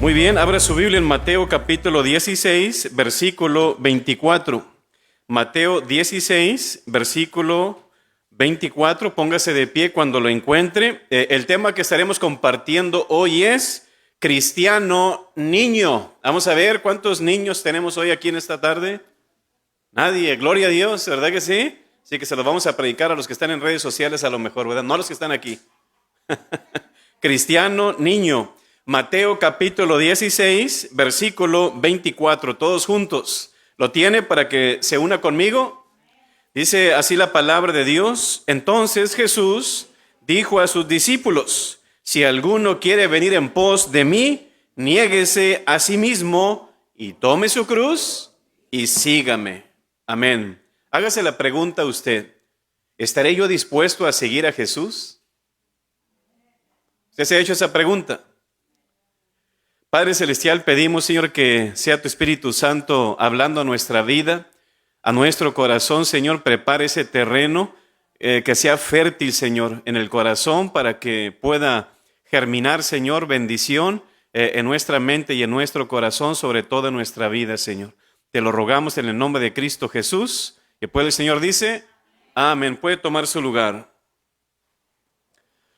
Muy bien, abra su Biblia en Mateo capítulo 16, versículo 24. Mateo 16, versículo 24. Póngase de pie cuando lo encuentre. El tema que estaremos compartiendo hoy es cristiano niño. Vamos a ver cuántos niños tenemos hoy aquí en esta tarde. Nadie, gloria a Dios, ¿verdad que sí? Así que se los vamos a predicar a los que están en redes sociales a lo mejor, ¿verdad? No a los que están aquí. Cristiano niño. Mateo capítulo 16, versículo 24, todos juntos. ¿Lo tiene para que se una conmigo? Dice así la palabra de Dios. Entonces Jesús dijo a sus discípulos: si alguno quiere venir en pos de mí, niéguese a sí mismo y tome su cruz y sígame. Amén. Hágase la pregunta a usted: ¿estaré yo dispuesto a seguir a Jesús? ¿Usted se ha hecho esa pregunta? Padre Celestial, pedimos, Señor, que sea tu Espíritu Santo hablando a nuestra vida, a nuestro corazón, Señor. Prepare ese terreno, que sea fértil, Señor, en el corazón para que pueda germinar, Señor, bendición en nuestra mente y en nuestro corazón, sobre toda nuestra vida, Señor. Te lo rogamos en el nombre de Cristo Jesús. Que puede, el Señor dice, amén. Puede tomar su lugar.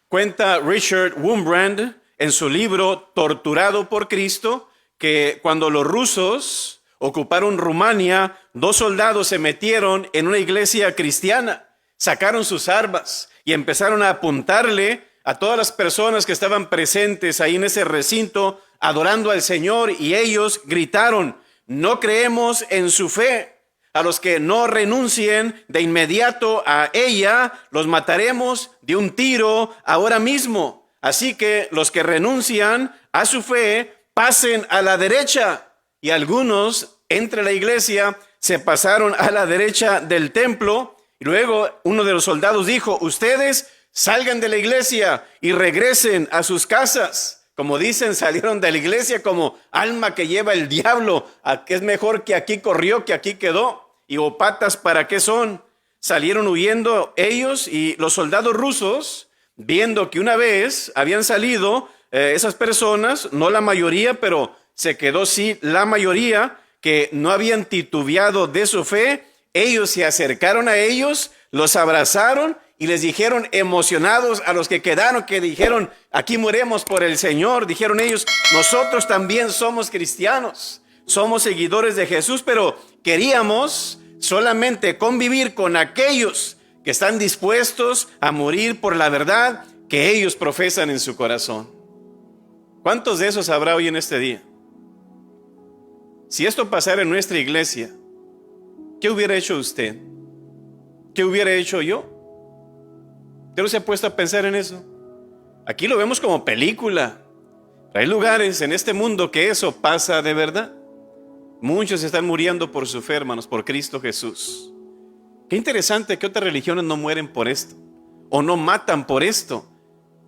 Cuenta Richard Wurmbrand en su libro Torturado por Cristo, que cuando los rusos ocuparon Rumania, 2 soldados se metieron en una iglesia cristiana, sacaron sus armas y empezaron a apuntarle a todas las personas que estaban presentes ahí en ese recinto, adorando al Señor, y ellos gritaron: no creemos en su fe. A los que no renuncien de inmediato a ella, los mataremos de un tiro ahora mismo. Así que los que renuncian a su fe, pasen a la derecha. Y algunos entre la iglesia se pasaron a la derecha del templo. Y luego uno de los soldados dijo: ustedes salgan de la iglesia y regresen a sus casas. Como dicen, salieron de la iglesia como alma que lleva el diablo. Que es mejor que aquí corrió que aquí quedó. Y o patas, ¿para qué son? Salieron huyendo ellos, y los soldados rusos, viendo que una vez habían salido esas personas, no la mayoría, pero se quedó sí la mayoría, que no habían titubeado de su fe, ellos se acercaron a ellos, los abrazaron y les dijeron, emocionados a los que quedaron, que dijeron: aquí moriremos por el Señor. Dijeron ellos: nosotros también somos cristianos, somos seguidores de Jesús, pero queríamos solamente convivir con aquellos que están dispuestos a morir por la verdad que ellos profesan en su corazón. ¿Cuántos de esos habrá hoy en este día? Si esto pasara en nuestra iglesia, ¿qué hubiera hecho usted? ¿Qué hubiera hecho yo? ¿Usted no se ha puesto a pensar en eso? Aquí lo vemos como película. Pero hay lugares en este mundo que eso pasa de verdad. Muchos están muriendo por su fe, hermanos, por Cristo Jesús. Qué interesante que otras religiones no mueren por esto, o no matan por esto.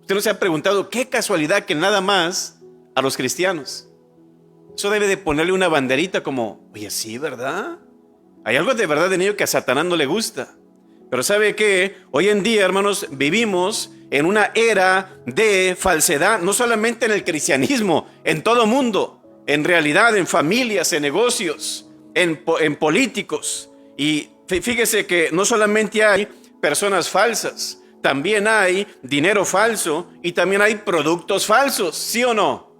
Usted no se ha preguntado, qué casualidad que nada más a los cristianos. Eso debe de ponerle una banderita como, oye, sí, ¿verdad? Hay algo de verdad en ello que a Satanás no le gusta. Pero ¿sabe qué? Hoy en día, hermanos, vivimos en una era de falsedad, no solamente en el cristianismo, en todo mundo. En realidad, en familias, en negocios, en políticos. Y fíjese que no solamente hay personas falsas, también hay dinero falso y también hay productos falsos, ¿sí o no?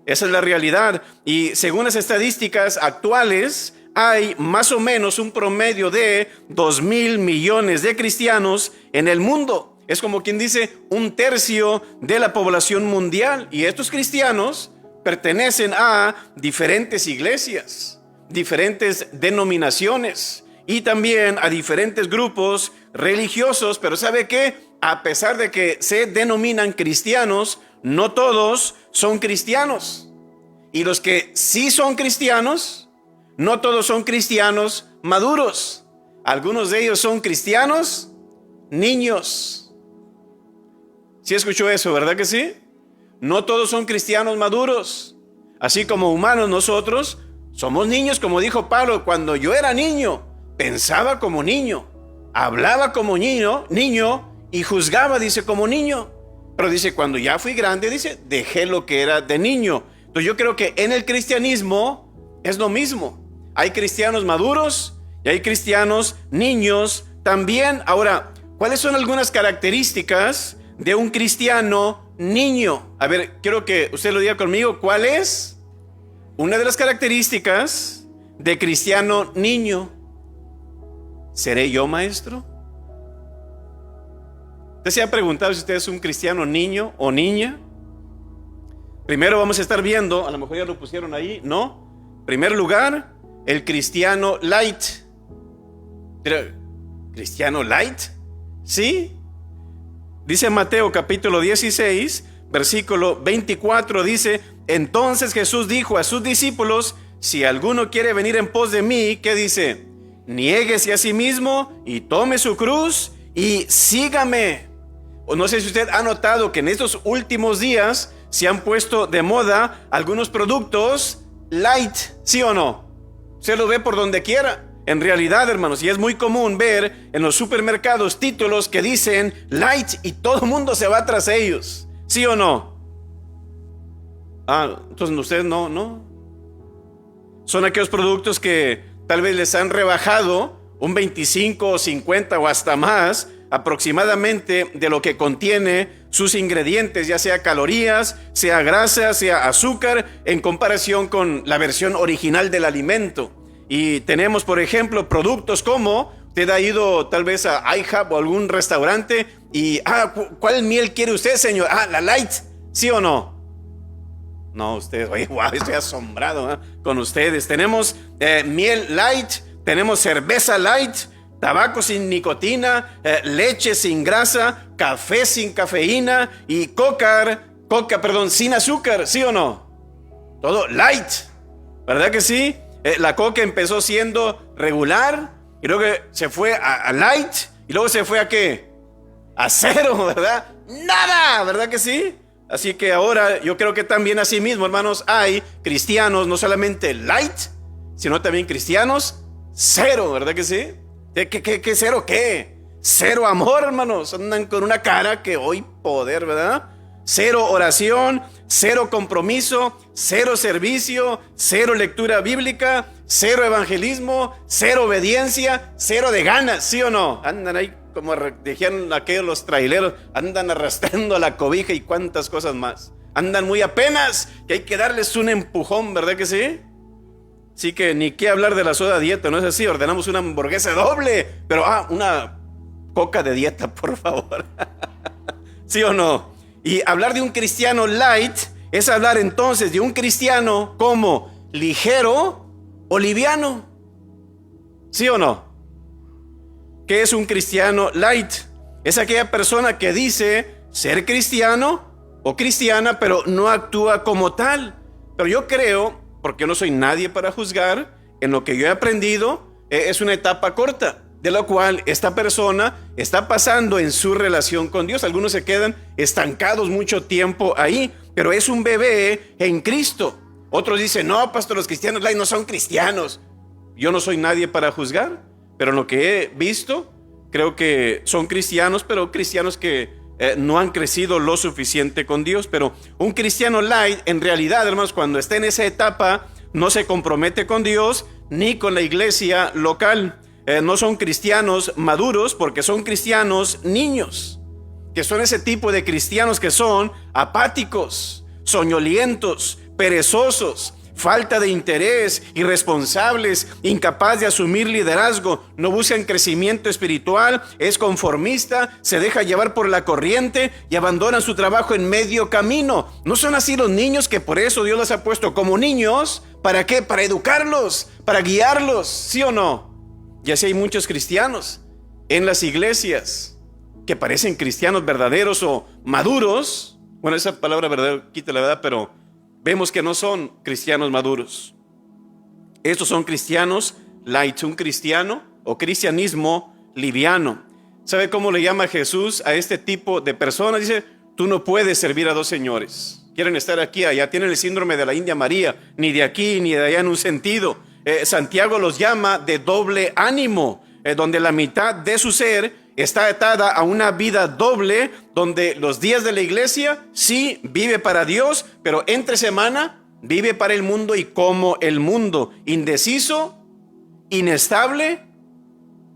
Esa es la realidad. Y según las estadísticas actuales, hay más o menos un promedio de 2,000 millones de cristianos en el mundo. Es como quien dice, 1/3 de la población mundial. Y estos cristianos pertenecen a diferentes iglesias, diferentes denominaciones y también a diferentes grupos religiosos. Pero ¿sabe qué? A pesar de que se denominan cristianos, no todos son cristianos. Y los que sí son cristianos, no todos son cristianos maduros. Algunos de ellos son cristianos niños. ¿Sí escuchó eso, verdad que sí? No todos son cristianos maduros. Así como humanos nosotros somos niños, como dijo Pablo: cuando yo era niño, pensaba como niño, hablaba como niño y juzgaba, dice, como niño. Pero dice, cuando ya fui grande, dice, dejé lo que era de niño. Entonces yo creo que en el cristianismo es lo mismo. Hay cristianos maduros y hay cristianos niños también. Ahora, ¿cuáles son algunas características de un cristiano niño? A ver, quiero que usted lo diga conmigo. ¿Cuál es una de las características de cristiano niño? ¿Seré yo, maestro? ¿Usted se ha preguntado si usted es un cristiano niño o niña? Primero vamos a estar viendo, a lo mejor ya lo pusieron ahí, ¿no? En primer lugar, el cristiano light. Pero, ¿cristiano light? ¿Sí? Dice Mateo capítulo 16, versículo 24, dice: entonces Jesús dijo a sus discípulos: si alguno quiere venir en pos de mí, ¿qué dice? Niéguese a sí mismo y tome su cruz y sígame. O no sé si usted ha notado que en estos últimos días se han puesto de moda algunos productos light, ¿sí o no? Se lo ve por donde quiera. En realidad, hermanos, y es muy común ver en los supermercados títulos que dicen light y todo el mundo se va tras ellos, ¿sí o no? Entonces ustedes no. Son aquellos productos que tal vez les han rebajado un 25 o 50 o hasta más aproximadamente de lo que contiene sus ingredientes, ya sea calorías, sea grasa, sea azúcar, en comparación con la versión original del alimento. Y tenemos, por ejemplo, productos como, usted ha ido tal vez a IHOP o algún restaurante y, ¿cuál miel quiere usted, señor? La light, ¿sí o no? No, ustedes, oye, wow, estoy asombrado con ustedes. Tenemos miel light, tenemos cerveza light, tabaco sin nicotina, leche sin grasa, café sin cafeína y coca, sin azúcar, ¿sí o no? Todo light, ¿verdad que sí? La coca empezó siendo regular y luego se fue a light y luego se fue a ¿qué? A cero, ¿verdad? Nada, ¿verdad que sí? Así que ahora yo creo que también así mismo, hermanos, hay cristianos no solamente light, sino también cristianos cero, ¿verdad que sí? ¿Qué cero qué? Cero amor, hermanos. Andan con una cara que hoy poder, ¿verdad? Cero oración, cero compromiso, cero servicio, cero lectura bíblica, cero evangelismo, cero obediencia, cero de ganas, ¿sí o no? Andan ahí como dijeron aquellos los traileros, andan arrastrando la cobija y cuántas cosas más. Andan muy apenas, que hay que darles un empujón, ¿verdad que sí? Así que ni qué hablar de la soda dieta, ¿no es así? Ordenamos una hamburguesa doble, pero una coca de dieta, por favor. ¿Sí o no? Y hablar de un cristiano light es hablar entonces de un cristiano como ligero o liviano. ¿Sí o no? ¿Qué es un cristiano light? Es aquella persona que dice ser cristiano o cristiana, pero no actúa como tal. Pero yo creo, porque no soy nadie para juzgar, en lo que yo he aprendido, es una etapa corta, de la cual esta persona está pasando en su relación con Dios. Algunos se quedan estancados mucho tiempo ahí, pero es un bebé en Cristo. Otros dicen, no, pastor, los cristianos light no son cristianos. Yo no soy nadie para juzgar, pero en lo que he visto, creo que son cristianos, pero cristianos que no han crecido lo suficiente con Dios. Pero un cristiano light, en realidad, hermanos, cuando está en esa etapa, no se compromete con Dios ni con la iglesia local. No son cristianos maduros, porque son cristianos niños, que son ese tipo de cristianos que son apáticos, soñolientos, perezosos, falta de interés, irresponsables, incapaz de asumir liderazgo, no buscan crecimiento espiritual, es conformista, se deja llevar por la corriente y abandonan su trabajo en medio camino. No son así los niños, que por eso Dios los ha puesto como niños. ¿Para qué? Para educarlos, para guiarlos, ¿sí o no? Y así hay muchos cristianos en las iglesias que parecen cristianos verdaderos o maduros. Bueno, esa palabra verdadero, quita la verdad, pero vemos que no son cristianos maduros. Estos son cristianos light, un cristiano o cristianismo liviano. ¿Sabe cómo le llama Jesús a este tipo de personas? Dice, tú no puedes servir a dos señores. Quieren estar aquí, allá. Tienen el síndrome de la India María, ni de aquí ni de allá en un sentido. Santiago los llama de doble ánimo, donde la mitad de su ser está atada a una vida doble, donde los días de la iglesia sí vive para Dios, pero entre semana vive para el mundo y como el mundo, indeciso, inestable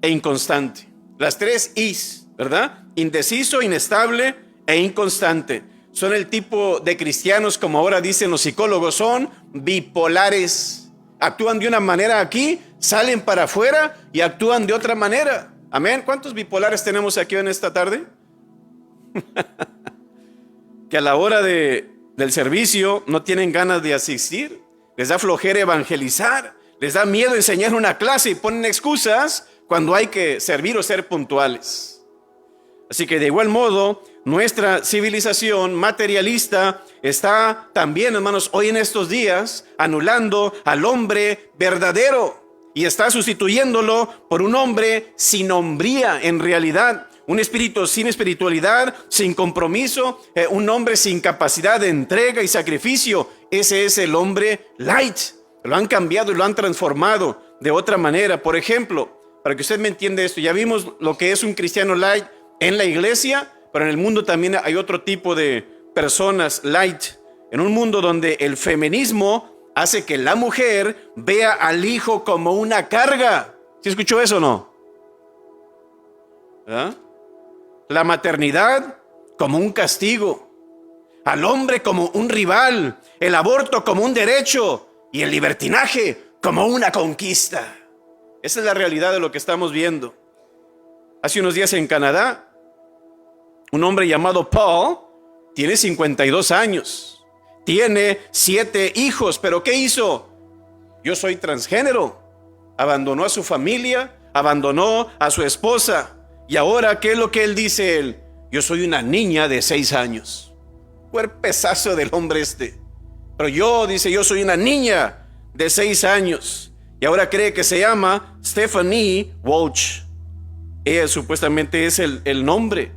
e inconstante. Las tres Is, ¿verdad? Indeciso, inestable e inconstante. Son el tipo de cristianos, como ahora dicen los psicólogos, son bipolares. Actúan de una manera aquí, salen para afuera y actúan de otra manera. Amén. ¿Cuántos bipolares tenemos aquí en esta tarde? Que a la hora del servicio no tienen ganas de asistir, les da flojera evangelizar, les da miedo enseñar una clase y ponen excusas cuando hay que servir o ser puntuales. Así que de igual modo, nuestra civilización materialista está también, hermanos, hoy en estos días anulando al hombre verdadero y está sustituyéndolo por un hombre sin hombría en realidad. Un espíritu sin espiritualidad, sin compromiso, un hombre sin capacidad de entrega y sacrificio. Ese es el hombre light. Lo han cambiado y lo han transformado de otra manera. Por ejemplo, para que usted me entienda esto, ya vimos lo que es un cristiano light en la iglesia, pero en el mundo también hay otro tipo de personas light. En un mundo donde el feminismo hace que la mujer vea al hijo como una carga. ¿Sí escuchó eso o no? ¿Ah? La maternidad como un castigo, al hombre como un rival, el aborto como un derecho y el libertinaje como una conquista. Esa es la realidad de lo que estamos viendo. Hace unos días en Canadá, un hombre llamado Paul tiene 52 años, tiene 7 hijos, pero ¿qué hizo? Yo soy transgénero. Abandonó a su familia, abandonó a su esposa. Y ahora, ¿qué es lo que él dice él? Yo soy una niña de 6 años. Cuerpezazo del hombre este. Pero yo, dice, yo soy una niña de 6 años. Y ahora cree que se llama Stephanie Walsh. Ella supuestamente es el nombre.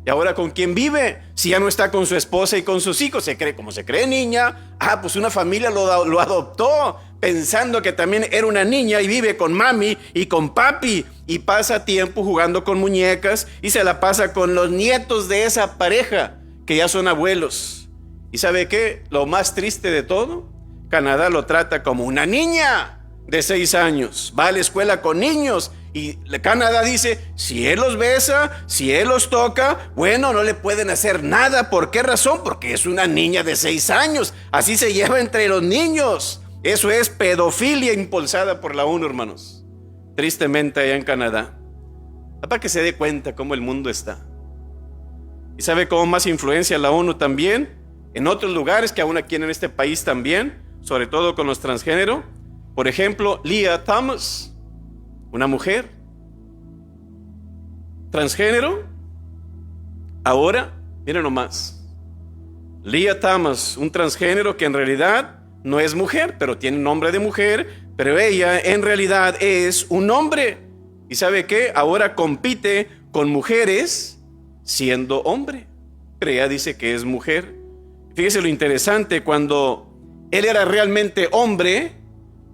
Y ahora, ¿con quién vive? Si ya no está con su esposa y con sus hijos, como se cree niña, pues una familia lo adoptó, pensando que también era una niña y vive con mami y con papi y pasa tiempo jugando con muñecas y se la pasa con los nietos de esa pareja que ya son abuelos. ¿Y sabe qué? Lo más triste de todo, Canadá lo trata como una niña de 6 años, va a la escuela con niños. Y Canadá dice, si él los besa, si él los toca, bueno, no le pueden hacer nada. ¿Por qué razón? Porque es una niña de 6 años. Así se lleva entre los niños. Eso es pedofilia impulsada por la ONU, hermanos. Tristemente allá en Canadá. Para que se dé cuenta cómo el mundo está. ¿Y sabe cómo más influencia la ONU también? En otros lugares que aún aquí en este país también, sobre todo con los transgénero. Por ejemplo, Leah Thomas, una mujer transgénero. Ahora, miren nomás, Leah Thomas, un transgénero que en realidad no es mujer, pero tiene nombre de mujer, pero ella en realidad es un hombre. ¿Y sabe qué? Ahora compite con mujeres siendo hombre, pero ella dice que es mujer. Fíjese lo interesante, cuando él era realmente hombre,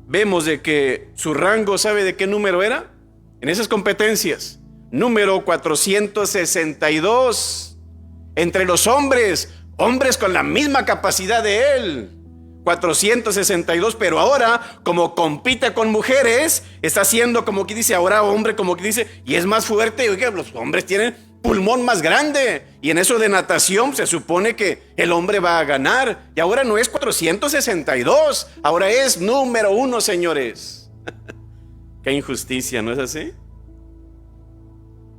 vemos de que su rango, ¿sabe de qué número era? En esas competencias, número 462. Entre los hombres con la misma capacidad de él, 462, pero ahora, como compite con mujeres, está haciendo como que dice, ahora hombre, como que dice, y es más fuerte. Oiga, los hombres tienen pulmón más grande, y en eso de natación se supone que el hombre va a ganar, y ahora no es 462, ahora es número 1, señores. Qué injusticia, ¿no es así?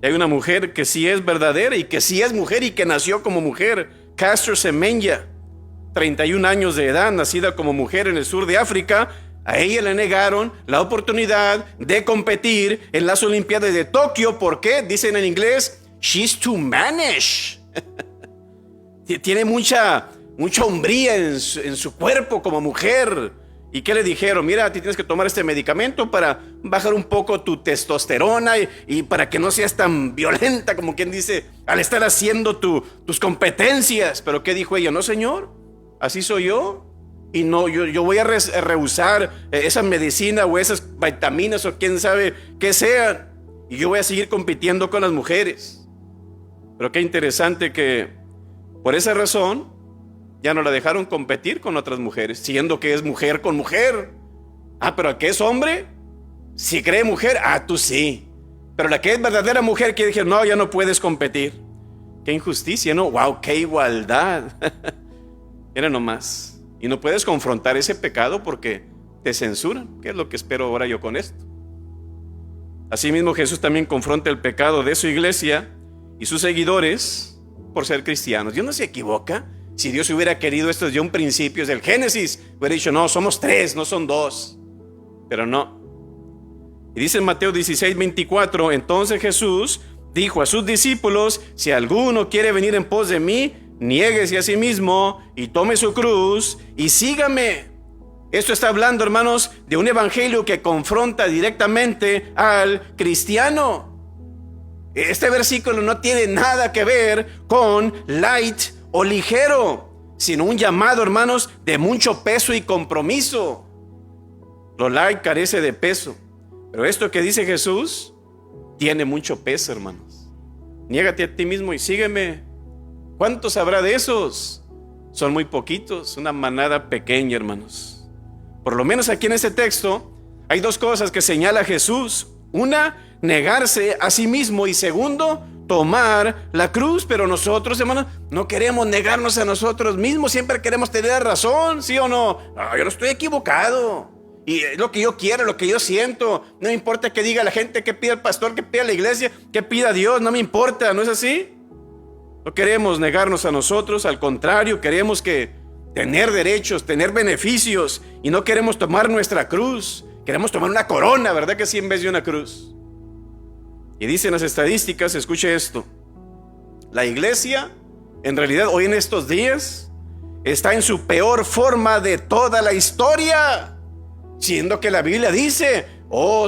Y hay una mujer que sí es verdadera y que sí es mujer y que nació como mujer, Caster Semenya, 31 años de edad, nacida como mujer en el sur de África. A ella le negaron la oportunidad de competir en las Olimpiadas de Tokio. ¿Por qué? Dicen en inglés, she's too mannish. Tiene mucha hombría en su cuerpo como mujer. ¿Y qué le dijeron? Mira, ti tienes que tomar este medicamento para bajar un poco tu testosterona y para que no seas tan violenta, como quien dice, al estar haciendo tus competencias. ¿Pero qué dijo ella? No, señor, así soy yo. Y no, yo voy a rehusar esa medicina o esas vitaminas o quién sabe qué sean. Y yo voy a seguir compitiendo con las mujeres. Pero qué interesante que por esa razón Ya no la dejaron competir con otras mujeres, siendo que es mujer con mujer. Ah, pero ¿a qué es hombre? Si cree mujer, tú sí. Pero la que es verdadera mujer, que dije, no, ya no puedes competir. Qué injusticia, ¿no? Wow, qué igualdad. Era nomás. Y no puedes confrontar ese pecado porque te censuran. ¿Qué es lo que espero ahora yo con esto? Asimismo, Jesús también confronta el pecado de su iglesia y sus seguidores por ser cristianos. Dios no se equivoca. Si Dios hubiera querido esto desde un principio, desde el Génesis, hubiera dicho, no, somos 3, no son 2. Pero no. Y dice en Mateo 16:24, entonces Jesús dijo a sus discípulos, si alguno quiere venir en pos de mí, niéguese a sí mismo y tome su cruz y sígame. Esto está hablando, hermanos, de un evangelio que confronta directamente al cristiano. Este versículo no tiene nada que ver con light o ligero, sino un llamado, hermanos, de mucho peso y compromiso. Lo light carece de peso, pero esto que dice Jesús tiene mucho peso, hermanos. Niégate a ti mismo y sígueme. ¿Cuántos habrá de esos? Son muy poquitos, una manada pequeña, hermanos. Por lo menos aquí en este texto hay 2 cosas que señala Jesús. Una, negarse a sí mismo, y segundo, tomar la cruz. Pero nosotros, hermanos, no queremos negarnos a nosotros mismos. Siempre queremos tener razón, ¿sí o no? Yo no estoy equivocado. Y es lo que yo quiero, lo que yo siento. No me importa que diga la gente, que pida el pastor, que pida la iglesia, que pida Dios. No me importa, ¿no es así? No queremos negarnos a nosotros. Al contrario, queremos tener derechos, tener beneficios. Y no queremos tomar nuestra cruz. Queremos tomar una corona, ¿verdad que sí? En vez de una cruz. Y dicen las estadísticas, escuche esto: la iglesia, en realidad hoy en estos días, está en su peor forma de toda la historia. Siendo que la Biblia dice,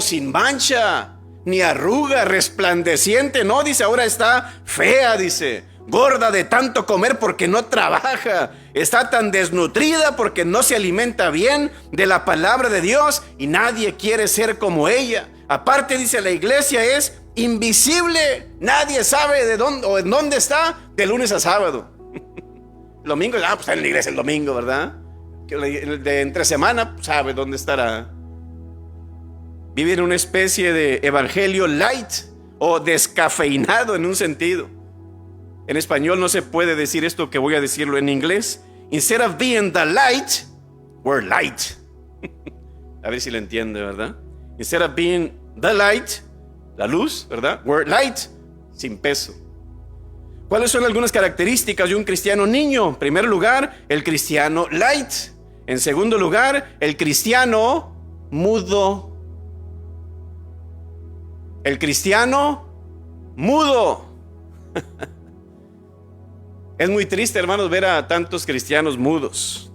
sin mancha, ni arruga, resplandeciente. No, dice, ahora está fea, dice, gorda de tanto comer porque no trabaja. Está tan desnutrida porque no se alimenta bien de la palabra de Dios, y nadie quiere ser como ella. Aparte, dice, la iglesia es invisible. Nadie sabe de dónde o en dónde está de lunes a sábado. El domingo, pues está en la iglesia el domingo, ¿verdad? De entre semana, sabe dónde estará. Vive en una especie de evangelio light o descafeinado en un sentido. En español no se puede decir esto que voy a decirlo en inglés. Instead of being the light, we're light. A ver si lo entiende, ¿verdad? Instead of being the light, la luz, ¿verdad? We're light, sin peso. ¿Cuáles son algunas características de un cristiano niño? En primer lugar, el cristiano light. En segundo lugar, el cristiano mudo. El cristiano mudo. Es muy triste, hermanos, ver a tantos cristianos mudos.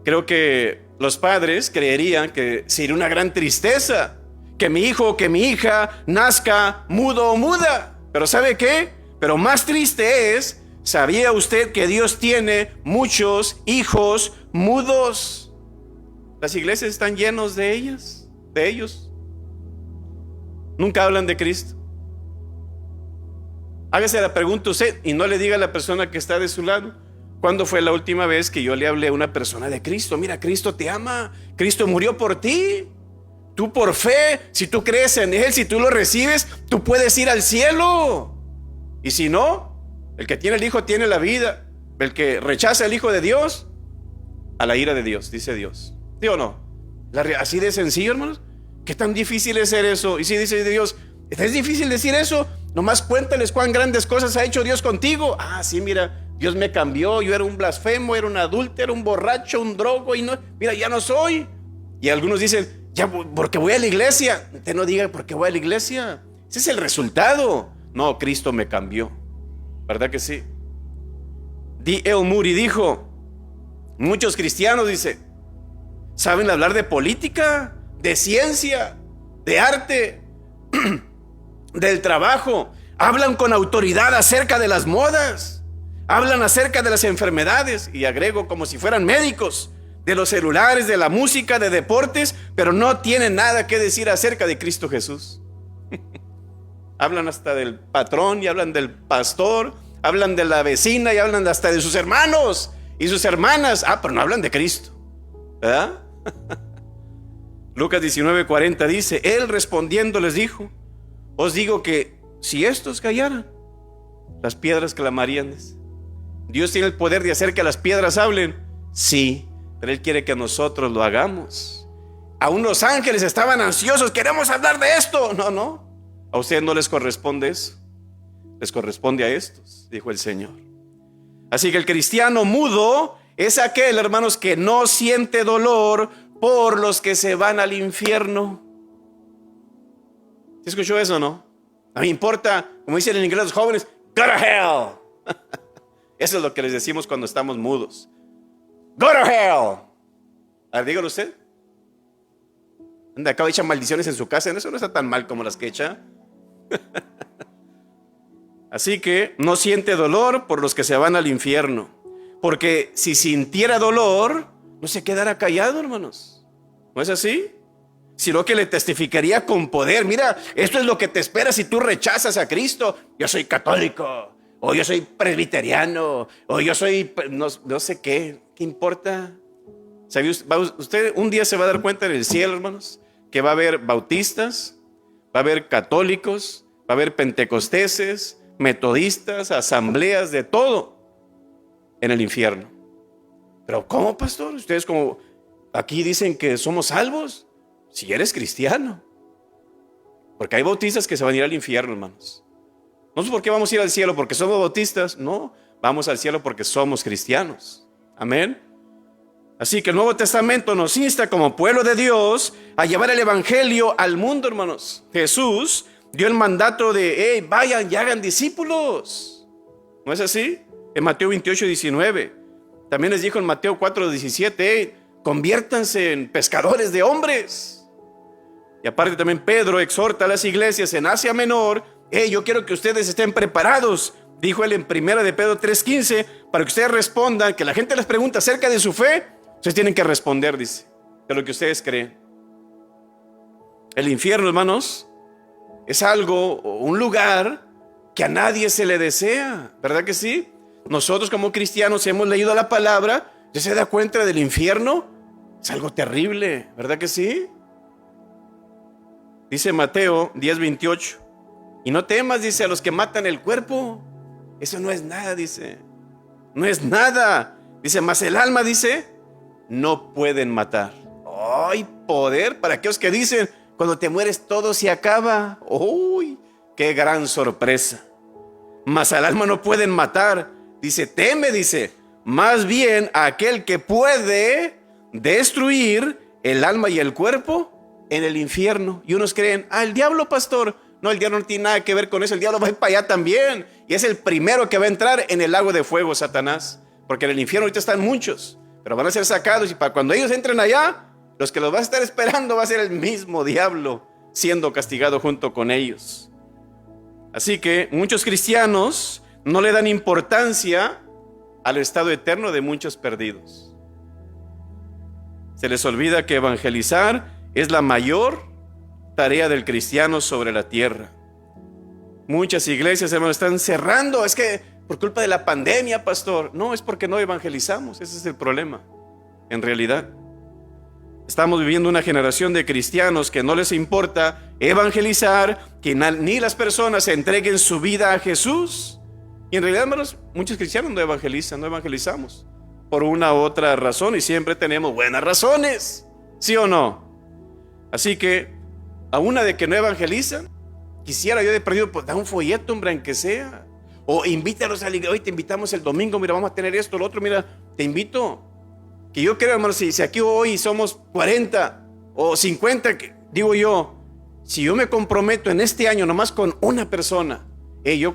Creo que los padres creerían que sería una gran tristeza que mi hijo o que mi hija nazca mudo o muda. Pero ¿sabe qué? Pero más triste es, ¿sabía usted que Dios tiene muchos hijos mudos? Las iglesias están llenas de ellos. Nunca hablan de Cristo. Hágase la pregunta usted y no le diga a la persona que está de su lado: ¿cuándo fue la última vez que yo le hablé a una persona de Cristo? Mira, Cristo te ama, Cristo murió por ti. Tú por fe, si tú crees en Él, si tú lo recibes, tú puedes ir al cielo. Y si no, el que tiene el Hijo tiene la vida. El que rechaza el Hijo de Dios, a la ira de Dios, dice Dios. ¿Sí o no? Así de sencillo, hermanos. ¿Qué tan difícil es ser eso? Y si dice Dios, ¿es difícil decir eso? Nomás cuéntales cuán grandes cosas ha hecho Dios contigo. Sí, mira, Dios me cambió. Yo era un blasfemo, era un adúltero, un borracho, un drogo, y no, mira, ya no soy. Y algunos dicen, ya porque voy a la iglesia. Usted no diga porque voy a la iglesia. Ese es el resultado. No, Cristo me cambió. ¿Verdad que sí? D.L. Moody dijo, muchos cristianos, dice, saben hablar de política, de ciencia, de arte, del trabajo. Hablan con autoridad acerca de las modas. Hablan acerca de las enfermedades. Y agrego, como si fueran médicos. De los celulares, de la música, de deportes. Pero no tienen nada que decir acerca de Cristo Jesús. Hablan hasta del patrón y hablan del pastor. Hablan de la vecina y hablan hasta de sus hermanos. Y sus hermanas, pero no hablan de Cristo, ¿verdad? Lucas 19:40 dice: Él respondiendo les dijo: os digo que si estos callaran, las piedras clamarían. Dios tiene el poder de hacer que las piedras hablen, sí, pero Él quiere que nosotros lo hagamos. Aún los ángeles estaban ansiosos: queremos hablar de esto. No, a ustedes no les corresponde eso, les corresponde a estos, dijo el Señor. Así que el cristiano mudo es aquel, hermanos, que no siente dolor por los que se van al infierno. ¿Sí escuchó eso, no? No me importa, como dicen en inglés los jóvenes, go to hell. Eso es lo que les decimos cuando estamos mudos. Go to hell. A ver, dígalo usted. Anda, acá echan maldiciones en su casa. Eso no está tan mal como las que echa. Así que no siente dolor por los que se van al infierno, porque si sintiera dolor, no se quedara callado, hermanos. ¿No es así? Sino que le testificaría con poder: mira, esto es lo que te espera si tú rechazas a Cristo. Yo soy católico, o yo soy presbiteriano, o yo soy no sé qué. ¿Qué importa? ¿Sabe usted un día se va a dar cuenta en el cielo, hermanos, que va a haber bautistas, va a haber católicos, va a haber pentecosteses, metodistas, asambleas, de todo en el infierno? Pero ¿cómo, pastor? Ustedes como aquí dicen que somos salvos. Si eres cristiano, porque hay bautistas que se van a ir al infierno, hermanos. No sé por qué vamos a ir al cielo porque somos bautistas. No, vamos al cielo porque somos cristianos. Amén. Así que el Nuevo Testamento nos insta como pueblo de Dios a llevar el evangelio al mundo, hermanos. Jesús dio el mandato de: vayan y hagan discípulos. ¿No es así? En Mateo 28:19. También les dijo en Mateo 4:17: conviértanse en pescadores de hombres. Y aparte también Pedro exhorta a las iglesias en Asia Menor: yo quiero que ustedes estén preparados. Dijo él en 1 de Pedro 3:15, para que ustedes respondan, que la gente les pregunta acerca de su fe, ustedes tienen que responder, dice, de lo que ustedes creen. El infierno, hermanos, es algo, un lugar que a nadie se le desea, ¿verdad que sí? Nosotros como cristianos hemos leído la palabra, ¿ya se da cuenta del infierno? Es algo terrible, ¿verdad que sí? Dice Mateo 10:28: y no temas, dice, a los que matan el cuerpo. Eso no es nada, dice. No es nada. Dice, mas el alma, dice, no pueden matar. ¡Ay, poder! Para aquellos que dicen, cuando te mueres todo se acaba. ¡Uy! ¡Qué gran sorpresa! Mas al alma no pueden matar. Dice, teme, dice, más bien a aquel que puede destruir el alma y el cuerpo en el infierno. Y unos creen, el diablo, pastor. No, el diablo no tiene nada que ver con eso. El diablo va a ir para allá también. Y es el primero que va a entrar en el lago de fuego, Satanás. Porque en el infierno ahorita están muchos, pero van a ser sacados. Y para cuando ellos entren allá, los que los va a estar esperando va a ser el mismo diablo, siendo castigado junto con ellos. Así que muchos cristianos no le dan importancia al estado eterno de muchos perdidos. Se les olvida que evangelizar es la mayor tarea del cristiano sobre la tierra. Muchas iglesias, hermanos, están cerrando. Es que por culpa de la pandemia, pastor. No, es porque no evangelizamos. Ese es el problema, en realidad. Estamos viviendo una generación de cristianos que no les importa evangelizar, que ni las personas entreguen su vida a Jesús. Y en realidad, hermanos, muchos cristianos no evangelizan, no evangelizamos por una u otra razón, y siempre tenemos buenas razones, ¿sí o no? Así que a una de que no evangelizan, quisiera yo de perdido, pues da un folleto, hombre, aunque sea, o invítalos a la iglesia. Hoy te invitamos el domingo, mira, vamos a tener esto, lo otro, mira, te invito. Que yo creo, hermano, si aquí hoy somos 40 o 50, digo yo, si yo me comprometo en este año nomás con una persona,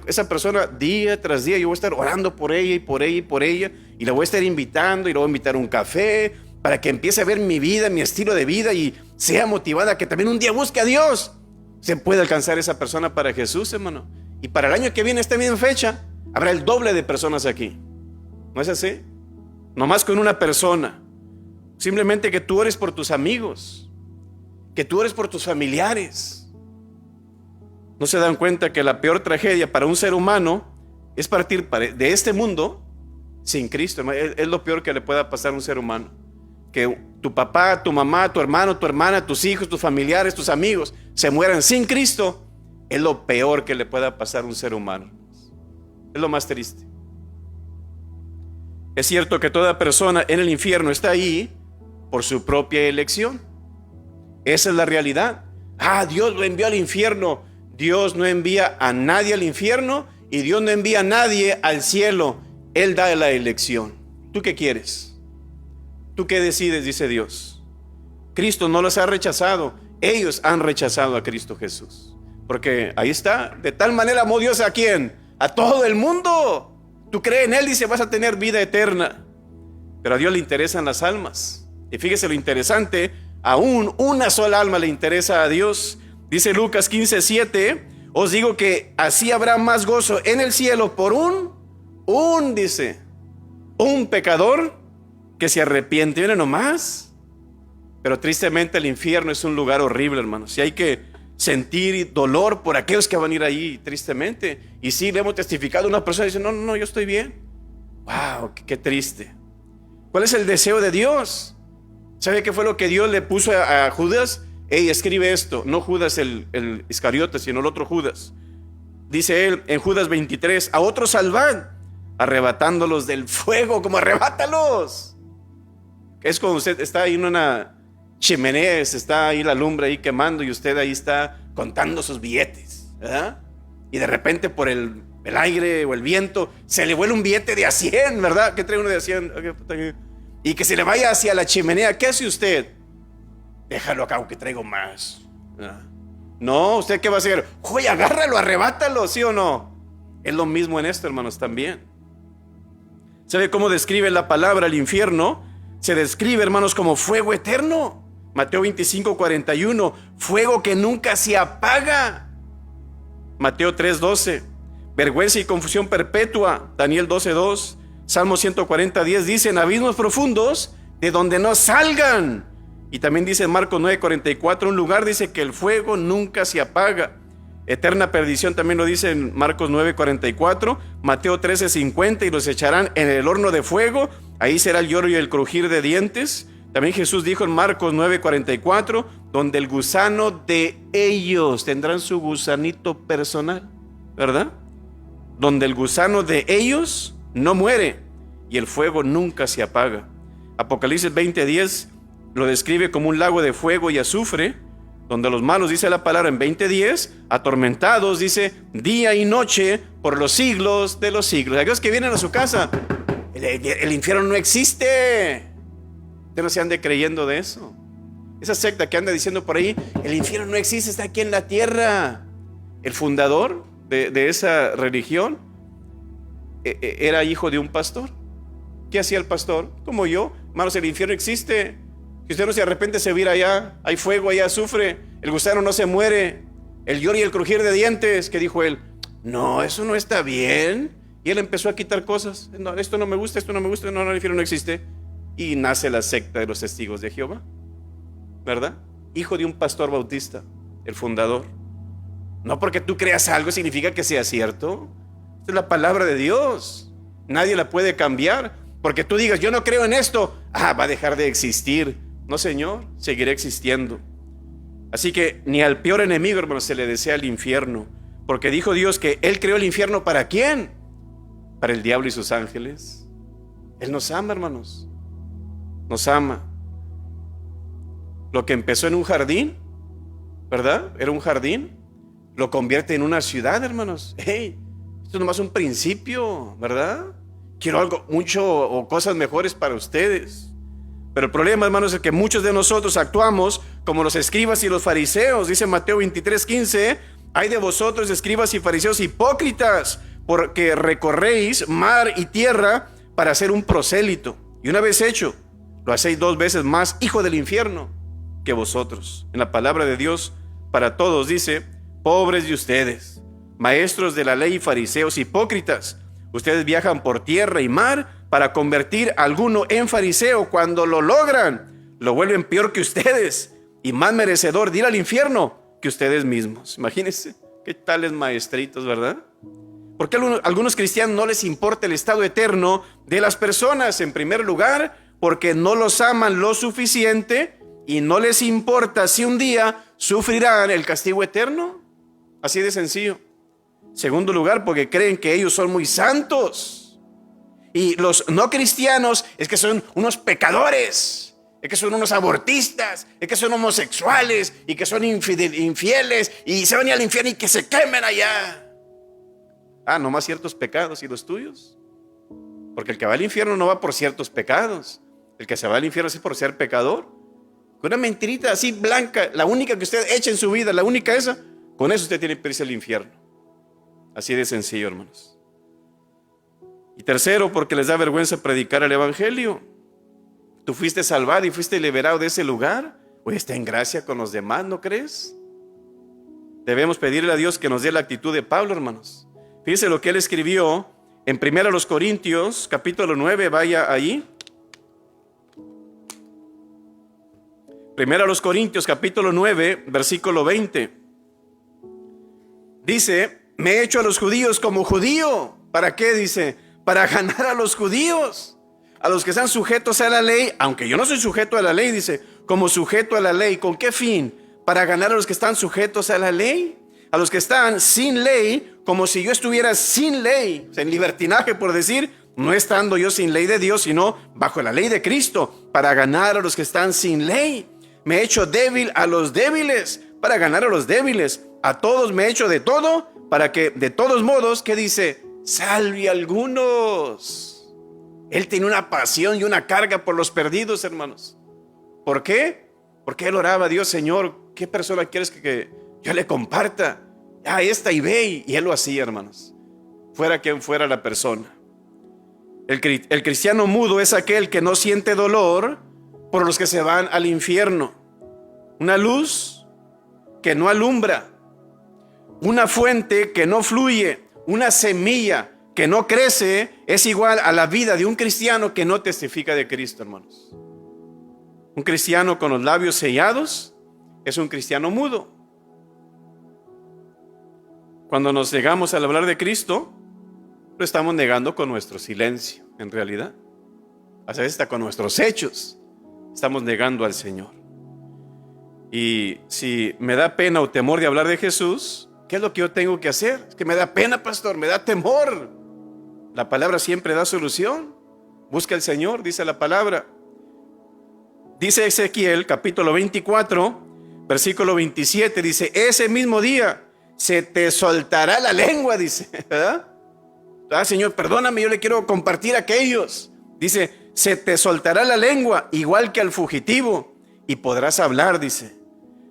esa persona día tras día, yo voy a estar orando por ella y por ella y por ella, y la voy a estar invitando, y la voy a invitar a un café, para que empiece a ver mi vida, mi estilo de vida, y sea motivada, que también un día busque a Dios. Se puede alcanzar esa persona para Jesús, hermano. Y para el año que viene, esta misma fecha, habrá el doble de personas aquí. ¿No es así? Nomás con una persona. Simplemente que tú ores por tus amigos, que tú ores por tus familiares. ¿No se dan cuenta que la peor tragedia para un ser humano es partir de este mundo sin Cristo. Es lo peor que le pueda pasar a un ser humano. Que tu papá, tu mamá, tu hermano, tu hermana, tus hijos, tus familiares, tus amigos se mueran sin Cristo. Es lo peor que le pueda pasar a un ser humano. Es lo más triste. Es cierto que toda persona en el infierno está ahí por su propia elección. Esa es la realidad. Dios lo envió al infierno. Dios no envía a nadie al infierno y Dios no envía a nadie al cielo. Él da la elección. ¿Tú qué quieres? ¿Tú qué decides? Dice Dios. Cristo no los ha rechazado. Ellos han rechazado a Cristo Jesús. Porque ahí está. De tal manera amó Dios ¿a quién? A todo el mundo. Tú crees en Él, dice, vas a tener vida eterna. Pero a Dios le interesan las almas. Y fíjese lo interesante. Aún una sola alma le interesa a Dios. Dice Lucas 15:7. Os digo que así habrá más gozo en el cielo por dice, un pecador que se arrepiente. Miren nomás. Pero tristemente el infierno es un lugar horrible, hermanos. Y hay que sentir dolor por aquellos que van a ir ahí, tristemente. Y sí, le hemos testificado a una persona y dice, no, yo estoy bien. Wow, qué triste. ¿Cuál es el deseo de Dios? ¿Sabe qué fue lo que Dios le puso a Judas? Escribe esto. No Judas el Iscariote, sino el otro Judas. Dice él en Judas 23, a otros salvad, arrebatándolos del fuego, como arrebátalos. Es cuando usted está ahí en una chimenea, está ahí la lumbre ahí quemando y usted ahí está contando sus billetes, ¿verdad? Y de repente por el aire o el viento se le vuela un billete de a 100, ¿verdad? ¿Qué trae uno de a 100? Y que se le vaya hacia la chimenea. ¿Qué hace usted? Déjalo acá, que traigo más. No, ¿usted qué va a hacer? Oye, agárralo, arrebátalo, ¿sí o no? Es lo mismo en esto, hermanos, también. ¿Sabe cómo describe la palabra el infierno? Se describe, hermanos, como fuego eterno. Mateo 25:41, fuego que nunca se apaga. Mateo 3:12, vergüenza y confusión perpetua. Daniel 12:2, Salmo 140:10, dicen abismos profundos de donde no salgan. Y también dice en Marcos 9:44, un lugar dice que el fuego nunca se apaga. Eterna perdición también lo dice en Marcos 9:44, Mateo 13:50, y los echarán en el horno de fuego, ahí será el lloro y el crujir de dientes. También Jesús dijo en Marcos 9:44, donde el gusano de ellos tendrán su gusanito personal, ¿verdad? Donde el gusano de ellos no muere y el fuego nunca se apaga. Apocalipsis 20:10 lo describe como un lago de fuego y azufre, donde los malos, dice la palabra en 20:10, atormentados, dice, día y noche por los siglos de los siglos. Aquellos que vienen a su casa, el infierno no existe. Ustedes no se ande creyendo de eso. Esa secta que anda diciendo por ahí, el infierno no existe, está aquí en la tierra. El fundador de esa religión era hijo de un pastor. ¿Qué hacía el pastor? Como yo, hermanos, el infierno existe. Si usted no se arrepiente, se vira allá, hay fuego, allá azufre, el gusano no se muere, el lloro y el crujir de dientes. ¿Qué dijo él? No, eso no está bien. Y él empezó a quitar cosas. No, esto no me gusta, no, el infierno no existe. Y nace la secta de los testigos de Jehová, ¿verdad? Hijo de un pastor bautista, el fundador. No porque tú creas algo significa que sea cierto. Esta es la palabra de Dios. Nadie la puede cambiar. Porque tú digas, yo no creo en esto, va a dejar de existir. No, Señor, seguirá existiendo. Así que ni al peor enemigo, hermano, se le desea el infierno. Porque dijo Dios que Él creó el infierno, ¿para quién? Para el diablo y sus ángeles. Él nos ama, hermanos. Nos ama. Lo que empezó en un jardín, ¿verdad? Era un jardín. Lo convierte en una ciudad, hermanos. Hey, esto es nomás un principio, ¿verdad? Quiero algo mucho o cosas mejores para ustedes. Pero el problema, hermanos, es que muchos de nosotros actuamos como los escribas y los fariseos. Dice Mateo 23:15, ay de vosotros, escribas y fariseos hipócritas, porque recorréis mar y tierra para hacer un prosélito. Y una vez hecho, lo hacéis 2 veces más hijo del infierno que vosotros. En la palabra de Dios para todos dice, pobres de ustedes, maestros de la ley y fariseos hipócritas, ustedes viajan por tierra y mar para convertir a alguno en fariseo. Cuando lo logran, lo vuelven peor que ustedes y más merecedor de ir al infierno que ustedes mismos. Imagínense qué tales maestritos, ¿verdad? ¿Por qué a algunos cristianos no les importa el estado eterno de las personas? En primer lugar, porque no los aman lo suficiente y no les importa si un día sufrirán el castigo eterno. Así de sencillo. Segundo lugar, porque creen que ellos son muy santos. Y los no cristianos es que son unos pecadores, es que son unos abortistas, es que son homosexuales y que son infieles y se van al infierno y que se quemen allá. Nomás ciertos pecados y los tuyos. Porque el que va al infierno no va por ciertos pecados. El que se va al infierno es por ser pecador. Con una mentirita así blanca, la única que usted echa en su vida, la única esa, con eso usted tiene que irse al infierno. Así de sencillo, hermanos. Y tercero, porque les da vergüenza predicar el evangelio. Tú fuiste salvado y fuiste liberado de ese lugar. Hoy está en gracia con los demás, ¿no crees? Debemos pedirle a Dios que nos dé la actitud de Pablo, hermanos. Fíjense lo que él escribió en 1 Corintios, capítulo 9, vaya ahí. 1 Corintios, capítulo 9, versículo 20. Dice, me he hecho a los judíos como judío. ¿Para qué? Dice, para ganar a los judíos, a los que están sujetos a la ley, aunque yo no soy sujeto a la ley, dice, como sujeto a la ley. ¿Con qué fin? Para ganar a los que están sujetos a la ley, a los que están sin ley, como si yo estuviera sin ley, o sea, en libertinaje por decir, no estando yo sin ley de Dios, sino bajo la ley de Cristo, para ganar a los que están sin ley. Me he hecho débil a los débiles, para ganar a los débiles. A todos me he hecho de todo, para que de todos modos, ¿qué dice? Salve a algunos. Él tiene una pasión y una carga por los perdidos, hermanos. ¿Por qué? Porque él oraba a Dios, Señor, ¿qué persona quieres que yo le comparta? Esta y ve, y él lo hacía, hermanos. Fuera quien fuera la persona. El cristiano mudo es aquel que no siente dolor por los que se van al infierno. Una luz que no alumbra, una fuente que no fluye, una semilla que no crece, es igual a la vida de un cristiano que no testifica de Cristo, hermanos. Un cristiano con los labios sellados es un cristiano mudo. Cuando nos negamos al hablar de Cristo, lo estamos negando con nuestro silencio, en realidad. A veces hasta con nuestros hechos estamos negando al Señor. Y si me da pena o temor de hablar de Jesús, ¿qué es lo que yo tengo que hacer? Es que me da pena, pastor, me da temor. La palabra siempre da solución. Busca al Señor, dice la palabra. Dice Ezequiel, capítulo 24, versículo 27, dice, ese mismo día se te soltará la lengua, dice, ¿verdad? Señor, perdóname, yo le quiero compartir a aquellos. Dice, se te soltará la lengua, igual que al fugitivo, y podrás hablar, dice.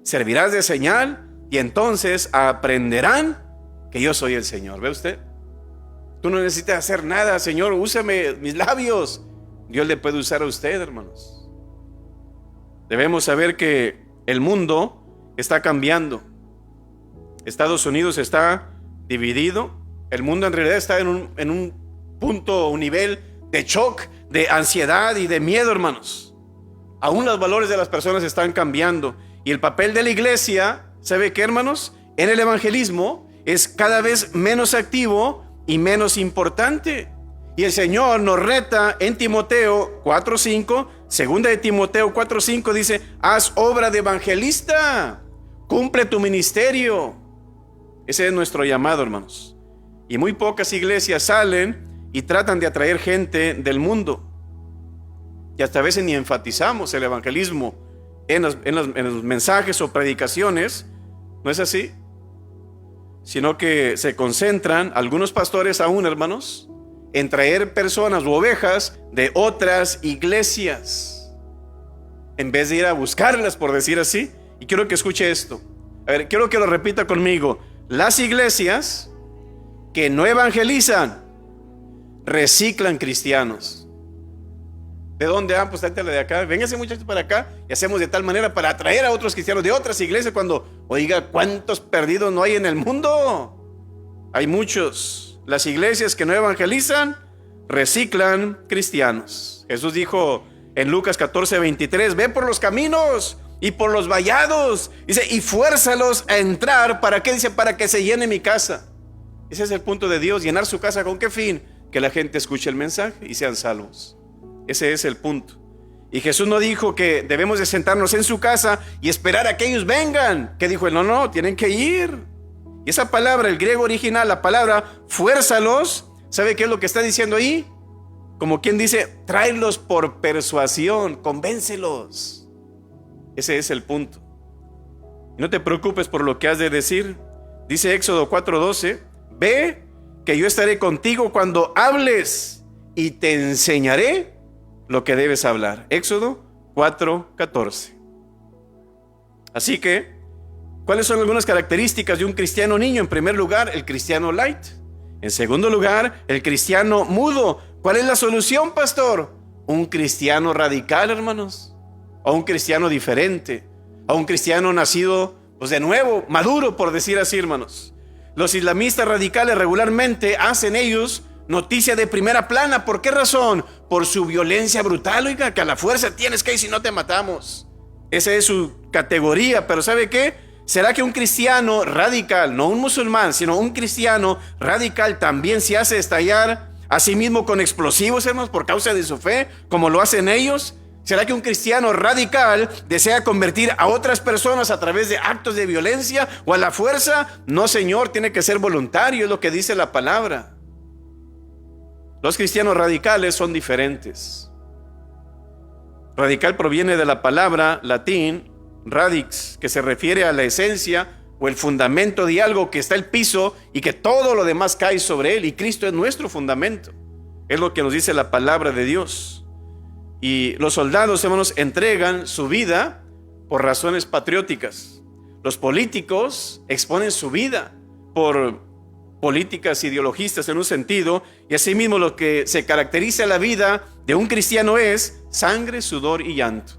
Servirás de señal, y entonces aprenderán que yo soy el Señor. ¿Ve usted? Tú no necesitas hacer nada, Señor, úsame mis labios. Dios le puede usar a usted, hermanos. Debemos saber que el mundo está cambiando. Estados Unidos está dividido. El mundo en realidad está en un punto, un nivel de shock, de ansiedad y de miedo, hermanos. Aún los valores de las personas están cambiando. Y el papel de la iglesia, ¿sabe qué, hermanos? En el evangelismo es cada vez menos activo y menos importante. Y el Señor nos reta en Timoteo 4:5, segunda de Timoteo 4:5 dice, haz obra de evangelista, cumple tu ministerio. Ese es nuestro llamado, hermanos. Y muy pocas iglesias salen y tratan de atraer gente del mundo. Y hasta a veces ni enfatizamos el evangelismo en los mensajes o predicaciones. ¿No es así? Sino que se concentran algunos pastores aún, hermanos, en traer personas u ovejas de otras iglesias, en vez de ir a buscarlas, por decir así. Y quiero que escuche esto. A ver, quiero que lo repita conmigo. Las iglesias que no evangelizan reciclan cristianos. ¿De dónde? Pues tráetela de acá. Véngase, muchachos, para acá. Y hacemos de tal manera para atraer a otros cristianos de otras iglesias. Cuando, oiga, ¿cuántos perdidos no hay en el mundo? Hay muchos. Las iglesias que no evangelizan reciclan cristianos. Jesús dijo en Lucas 14:23, ve por los caminos y por los vallados, dice, y fuérzalos a entrar. ¿Para qué? Dice, para que se llene mi casa. Ese es el punto de Dios, llenar su casa. ¿Con qué fin? Que la gente escuche el mensaje y sean salvos. Ese es el punto. Y Jesús no dijo que debemos de sentarnos en su casa y esperar a que ellos vengan. ¿Qué dijo él? No, no, tienen que ir. Y esa palabra, el griego original, la palabra fuérzalos, ¿sabe qué es lo que está diciendo ahí? Como quien dice, tráelos por persuasión, convéncelos. Ese es el punto. Y no te preocupes por lo que has de decir. Dice Éxodo 4:12, ve que yo estaré contigo cuando hables y te enseñaré lo que debes hablar. Éxodo 4:14. Así que, ¿cuáles son algunas características de un cristiano niño? En primer lugar, el cristiano light. En segundo lugar, el cristiano mudo. ¿Cuál es la solución, pastor? Un cristiano radical, hermanos. O un cristiano diferente. O un cristiano nacido, pues de nuevo, maduro, por decir así, hermanos. Los islamistas radicales regularmente hacen ellos noticia de primera plana. ¿Por qué razón? Por su violencia brutal. Oiga, que a la fuerza tienes que ir si no te matamos. Esa es su categoría. Pero ¿sabe qué? ¿Será que un cristiano radical, no un musulmán, sino un cristiano radical también se hace estallar a sí mismo con explosivos, hermanos, por causa de su fe, como lo hacen ellos? ¿Será que un cristiano radical desea convertir a otras personas a través de actos de violencia o a la fuerza? No, Señor, tiene que ser voluntario, es lo que dice la palabra. Los cristianos radicales son diferentes. Radical proviene de la palabra latín radix, que se refiere a la esencia o el fundamento de algo, que está el piso y que todo lo demás cae sobre él, y Cristo es nuestro fundamento. Es lo que nos dice la palabra de Dios. Y los soldados, hermanos, entregan su vida por razones patrióticas. Los políticos exponen su vida por políticas ideologistas en un sentido, y asimismo lo que se caracteriza la vida de un cristiano es sangre, sudor y llanto.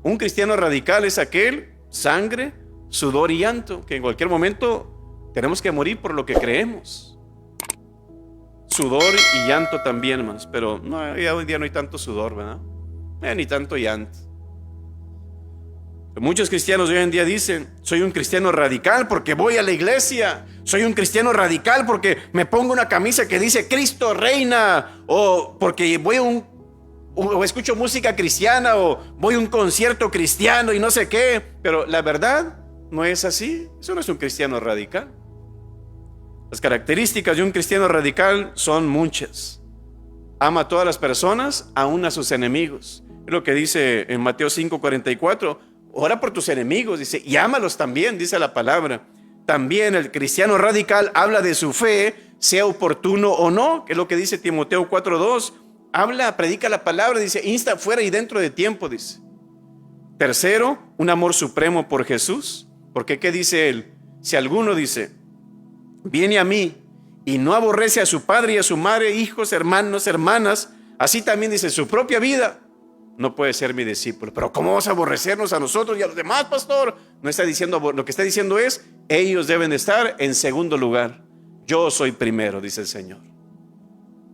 Un cristiano radical es aquel, sangre, sudor y llanto, que en cualquier momento tenemos que morir por lo que creemos. Sudor y llanto también, hermanos, pero no, ya hoy día no hay tanto sudor, ¿verdad? Ni tanto llanto. Muchos cristianos hoy en día dicen, soy un cristiano radical porque voy a la iglesia. Soy un cristiano radical porque me pongo una camisa que dice Cristo reina, o porque voy a o escucho música cristiana, o voy a un concierto cristiano y no sé qué. Pero la verdad no es así. Eso no es un cristiano radical. Las características de un cristiano radical son muchas. Ama a todas las personas, aún a sus enemigos. Es lo que dice en Mateo 5:44. Ora por tus enemigos, dice, y ámalos también, dice la palabra. También el cristiano radical habla de su fe, sea oportuno o no, que es lo que dice Timoteo 4:2. Habla, predica la palabra, dice, insta fuera y dentro de tiempo, dice. Tercero, un amor supremo por Jesús. Porque ¿qué dice él? Si alguno dice, viene a mí y no aborrece a su padre y a su madre, hijos, hermanos, hermanas, así también dice su propia vida, no puede ser mi discípulo. Pero ¿cómo vamos a aborrecernos a nosotros y a los demás, pastor? No está diciendo, lo que está diciendo es, ellos deben estar en segundo lugar. Yo soy primero, dice el Señor.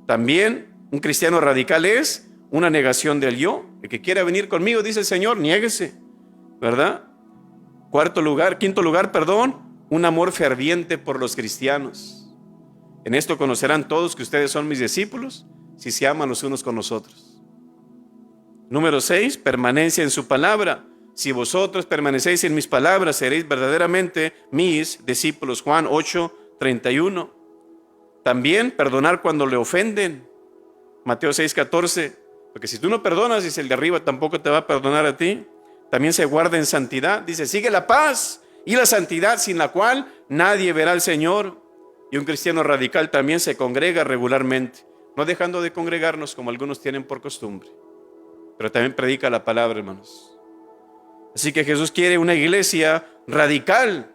También un cristiano radical es una negación del yo. El que quiera venir conmigo, dice el Señor, niéguese, ¿verdad? Quinto lugar, un amor ferviente por los cristianos. En esto conocerán todos que ustedes son mis discípulos, si se aman los unos con los otros. Número 6, permanencia en su palabra. Si vosotros permanecéis en mis palabras, seréis verdaderamente mis discípulos. Juan 8:31. También perdonar cuando le ofenden. Mateo 6:14. Porque si tú no perdonas, dice el de arriba, tampoco te va a perdonar a ti. También se guarda en santidad. Dice, sigue la paz y la santidad, sin la cual nadie verá al Señor. Y un cristiano radical también se congrega regularmente, no dejando de congregarnos como algunos tienen por costumbre, pero también predica la palabra, hermanos. Así que Jesús quiere una iglesia radical,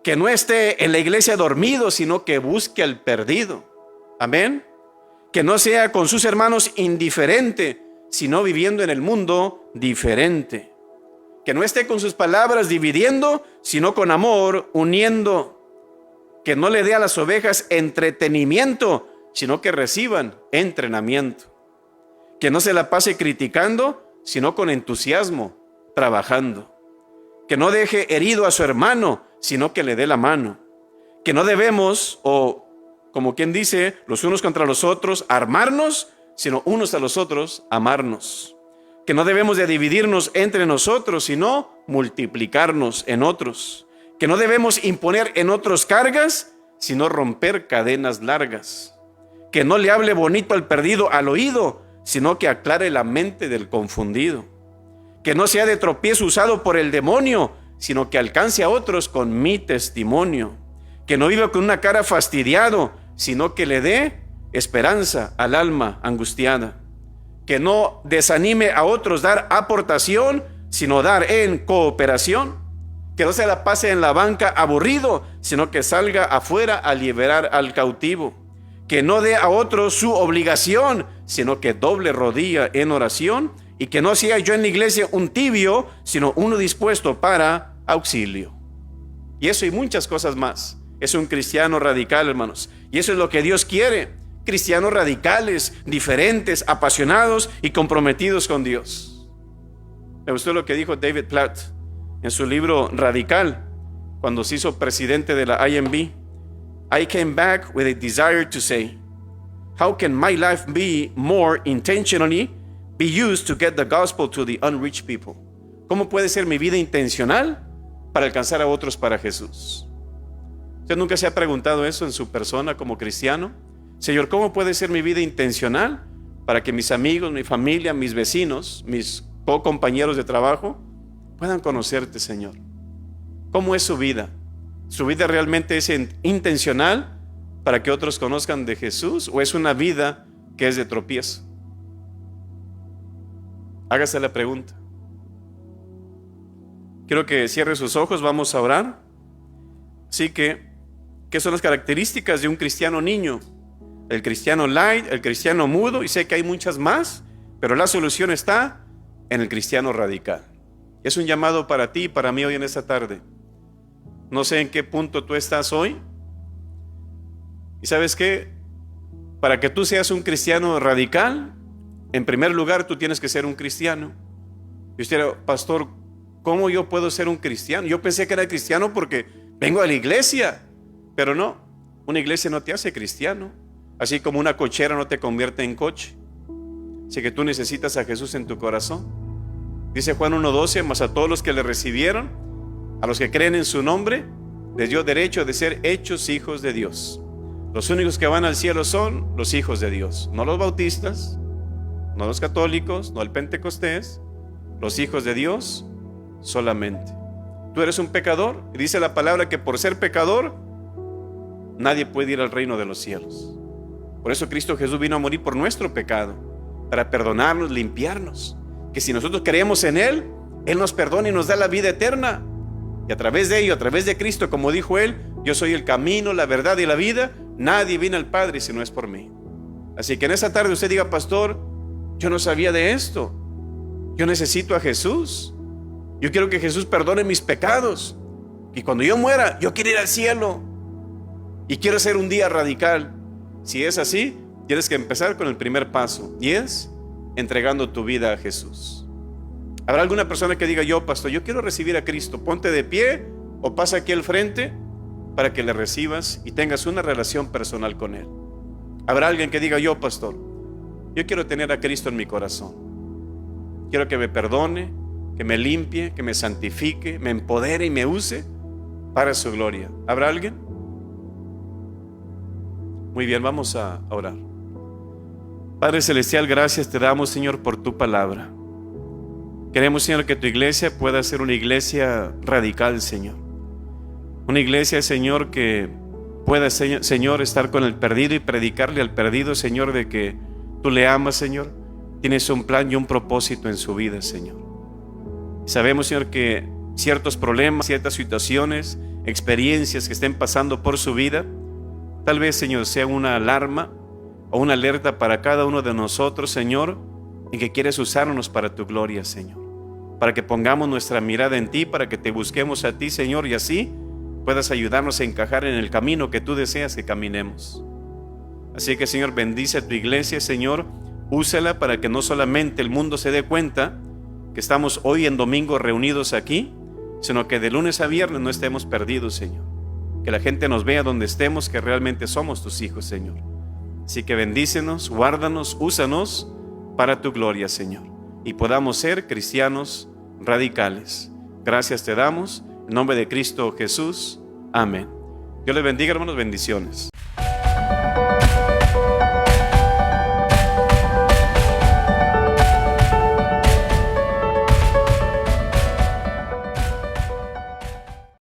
que no esté en la iglesia dormido, sino que busque al perdido. Amén. Que no sea con sus hermanos indiferente, sino viviendo en el mundo diferente. Que no esté con sus palabras dividiendo, sino con amor uniendo. Que no le dé a las ovejas entretenimiento, sino que reciban entrenamiento. Que no se la pase criticando, sino con entusiasmo, trabajando. Que no deje herido a su hermano, sino que le dé la mano. que no debemos, o como quien dice, los unos contra los otros, armarnos, sino unos a los otros, amarnos. Que no debemos de dividirnos entre nosotros, sino multiplicarnos en otros. Que no debemos imponer en otros cargas, sino romper cadenas largas. Que no le hable bonito al perdido al oído, sino que aclare la mente del confundido. Que no sea de tropiezo usado por el demonio, sino que alcance a otros con mi testimonio. Que no viva con una cara fastidiado, sino que le dé esperanza al alma angustiada. Que no desanime a otros dar aportación, sino dar en cooperación. Que no se la pase en la banca aburrido, sino que salga afuera a liberar al cautivo. Que no dé a otros su obligación, sino que doble rodilla en oración. Y que no sea yo en la iglesia un tibio, sino uno dispuesto para auxilio. Y eso y muchas cosas más. Es un cristiano radical, hermanos. Y eso es lo que Dios quiere. Cristianos radicales, diferentes, apasionados y comprometidos con Dios. Me gustó lo que dijo David Platt en su libro Radical, cuando se hizo presidente de la IMB. I came back with a desire to say, how can my life be more intentionally be used to get the gospel to the unreached people? ¿Cómo puede ser mi vida intencional para alcanzar a otros para Jesús? ¿Usted nunca se ha preguntado eso en su persona como cristiano? Señor, ¿cómo puede ser mi vida intencional para que mis amigos, mi familia, mis vecinos, mis compañeros de trabajo puedan conocerte, Señor? ¿Cómo es su vida? ¿Su vida realmente es intencional para que otros conozcan de Jesús o es una vida que es de tropiezo? Hágase la pregunta. Quiero que cierre sus ojos, vamos a orar. Así que, ¿qué son las características de un cristiano niño? El cristiano light, el cristiano mudo, y sé que hay muchas más, pero la solución está en el cristiano radical. Es un llamado para ti y para mí hoy en esta tarde. No sé en qué punto tú estás hoy. ¿Y sabes qué? Para que tú seas un cristiano radical, en primer lugar tú tienes que ser un cristiano. Y usted dirá, pastor, ¿cómo yo puedo ser un cristiano? Yo pensé que era cristiano porque vengo a la iglesia, pero no, una iglesia no te hace cristiano, así como una cochera no te convierte en coche. Así que tú necesitas a Jesús en tu corazón. Dice Juan 1:12, mas a todos los que le recibieron, a los que creen en su nombre, les dio derecho de ser hechos hijos de Dios. Los únicos que van al cielo son los hijos de Dios, no los bautistas, no los católicos, no el pentecostés, los hijos de Dios solamente. Tú eres un pecador y dice la palabra que por ser pecador nadie puede ir al reino de los cielos. Por eso Cristo Jesús vino a morir por nuestro pecado, para perdonarnos, limpiarnos. Que si nosotros creemos en Él, Él nos perdona y nos da la vida eterna. Y a través de ello, a través de Cristo, como dijo Él, yo soy el camino, la verdad y la vida. Nadie viene al Padre si no es por mí. Así que en esa tarde usted diga, pastor, yo no sabía de esto. Yo necesito a Jesús. Yo quiero que Jesús perdone mis pecados. Y cuando yo muera, yo quiero ir al cielo. Y quiero ser un día radical. Si es así, tienes que empezar con el primer paso. Y es entregando tu vida a Jesús. ¿Habrá alguna persona que diga, yo, pastor, yo quiero recibir a Cristo? Ponte de pie o pasa aquí al frente para que le recibas y tengas una relación personal con Él. ¿Habrá alguien que diga, yo, pastor, yo quiero tener a Cristo en mi corazón? Quiero que me perdone, que me limpie, que me santifique, me empodere y me use para su gloria. ¿Habrá alguien? Muy bien, vamos a orar. Padre Celestial, gracias te damos, Señor, por tu palabra. Queremos, Señor, que tu iglesia pueda ser una iglesia radical, Señor. Una iglesia, Señor, que pueda, Señor, estar con el perdido y predicarle al perdido, Señor, de que tú le amas, Señor. Tienes un plan y un propósito en su vida, Señor. Sabemos, Señor, que ciertos problemas, ciertas situaciones, experiencias que estén pasando por su vida, tal vez, Señor, sea una alarma o una alerta para cada uno de nosotros, Señor, en que quieres usarnos para tu gloria, Señor. Para que pongamos nuestra mirada en ti, para que te busquemos a ti, Señor, y así puedas ayudarnos a encajar en el camino que tú deseas que caminemos. Así que, Señor, bendice a tu iglesia, Señor. Úsala para que no solamente el mundo se dé cuenta que estamos hoy en domingo reunidos aquí, sino que de lunes a viernes no estemos perdidos, Señor. que la gente nos vea donde estemos, que realmente somos tus hijos, Señor. Así que bendícenos, guárdanos, úsanos para tu gloria, Señor, y podamos ser cristianos radicales. Gracias te damos, en nombre de Cristo Jesús. Amén. Dios les bendiga, hermanos, bendiciones.